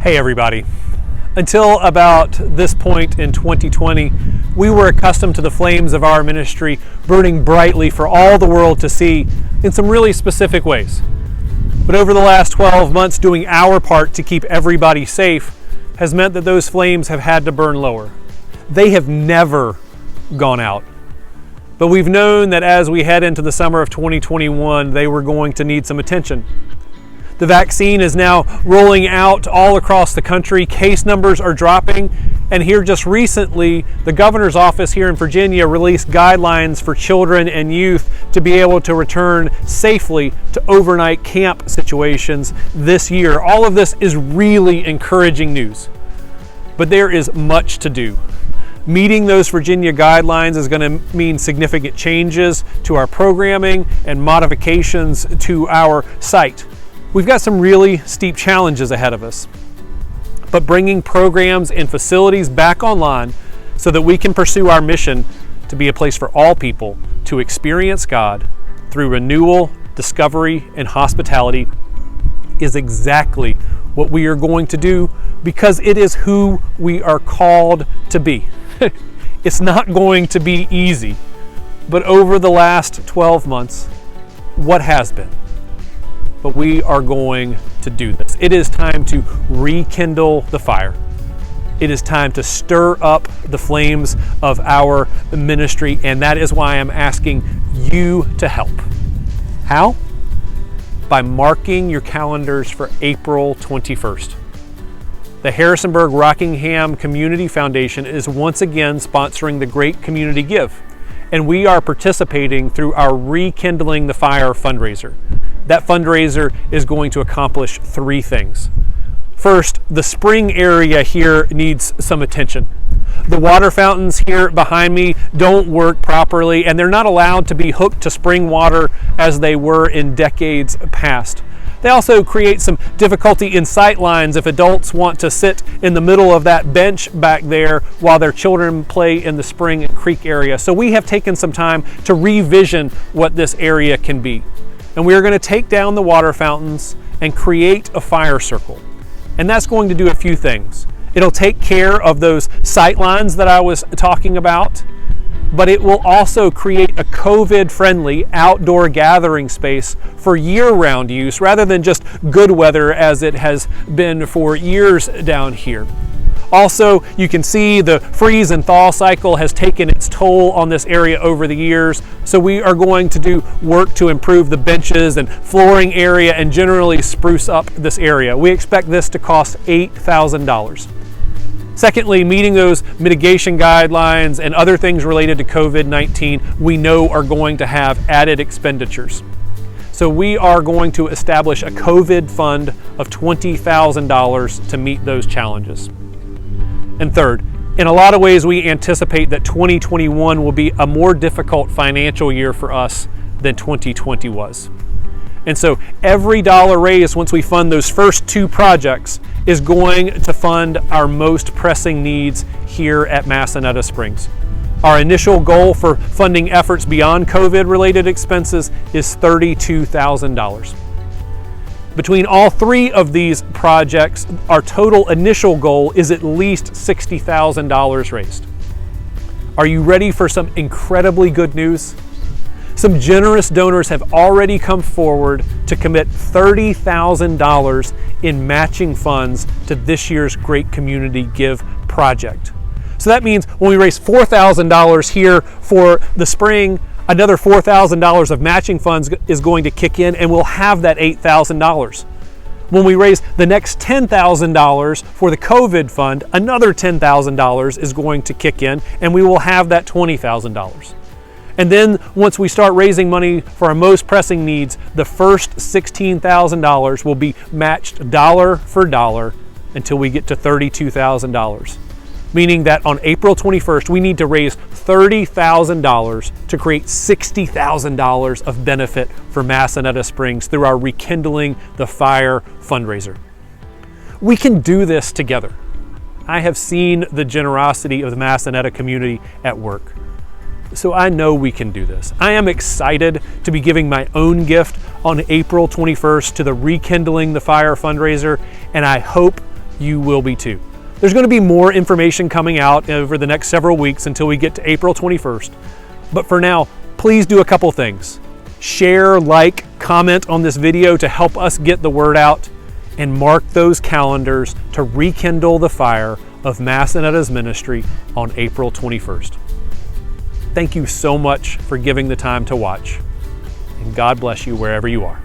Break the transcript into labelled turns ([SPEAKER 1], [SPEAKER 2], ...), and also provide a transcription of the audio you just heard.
[SPEAKER 1] Hey everybody. Until about this point in 2020, we were accustomed to the flames of our ministry burning brightly for all the world to see in some really specific ways. But over the last 12 months, doing our part to keep everybody safe has meant that those flames have had to burn lower. They have never gone out. But we've known that as we head into the summer of 2021, they were going to need some attention. The vaccine is now rolling out all across the country. Case numbers are dropping. And here just recently, the governor's office here in Virginia released guidelines for children and youth to be able to return safely to overnight camp situations this year. All of this is really encouraging news. But there is much to do. Meeting those Virginia guidelines is going to mean significant changes to our programming and modifications to our site. We've got some really steep challenges ahead of us, but bringing programs and facilities back online so that we can pursue our mission to be a place for all people to experience God through renewal, discovery, and hospitality is exactly what we are going to do because it is who we are called to be. It's not going to be easy, but over the last 12 months, what has been? But we are going to do this. It is time to rekindle the fire. It is time to stir up the flames of our ministry, and that is why I'm asking you to help. How? By marking your calendars for April 21st. The Harrisonburg-Rockingham Community Foundation is once again sponsoring the Great Community Give, and we are participating through our Rekindling the Fire fundraiser. That fundraiser is going to accomplish three things. First, the spring area here needs some attention. The water fountains here behind me don't work properly, and they're not allowed to be hooked to spring water as they were in decades past. They also create some difficulty in sight lines if adults want to sit in the middle of that bench back there while their children play in the spring and creek area. So we have taken some time to revision what this area can be. And we are going to take down the water fountains and create a fire circle. And that's going to do a few things. It'll take care of those sight lines that I was talking about, but it will also create a COVID-friendly outdoor gathering space for year-round use rather than just good weather as it has been for years down here. Also, you can see the freeze and thaw cycle has taken its toll on this area over the years, so we are going to do work to improve the benches and flooring area and generally spruce up this area. We expect this to cost $8,000. Secondly, meeting those mitigation guidelines and other things related to COVID-19 we know are going to have added expenditures. So we are going to establish a COVID fund of $20,000 to meet those challenges. And third, in a lot of ways, we anticipate that 2021 will be a more difficult financial year for us than 2020 was. And so every dollar raised once we fund those first two projects is going to fund our most pressing needs here at Massanetta Springs. Our initial goal for funding efforts beyond COVID-related expenses is $32,000. Between all three of these projects, our total initial goal is at least $60,000 raised. Are you ready for some incredibly good news? Some generous donors have already come forward to commit $30,000 in matching funds to this year's Great Community Give project. So that means when we raise $4,000 here for the spring, another $4,000 of matching funds is going to kick in, and we'll have that $8,000. When we raise the next $10,000 for the COVID fund, another $10,000 is going to kick in, and we will have that $20,000. And then once we start raising money for our most pressing needs, the first $16,000 will be matched dollar for dollar until we get to $32,000. Meaning that on April 21st, we need to raise $30,000 to create $60,000 of benefit for Massanetta Springs through our Rekindling the Fire fundraiser. We can do this together. I have seen the generosity of the Massanetta community at work. So I know we can do this. I am excited to be giving my own gift on April 21st to the Rekindling the Fire fundraiser, and I hope you will be too. There's going to be more information coming out over the next several weeks until we get to April 21st. But for now, please do a couple things. Share, like, comment on this video to help us get the word out, and mark those calendars to rekindle the fire of Massanetta's ministry on April 21st. Thank you so much for giving the time to watch, and God bless you wherever you are.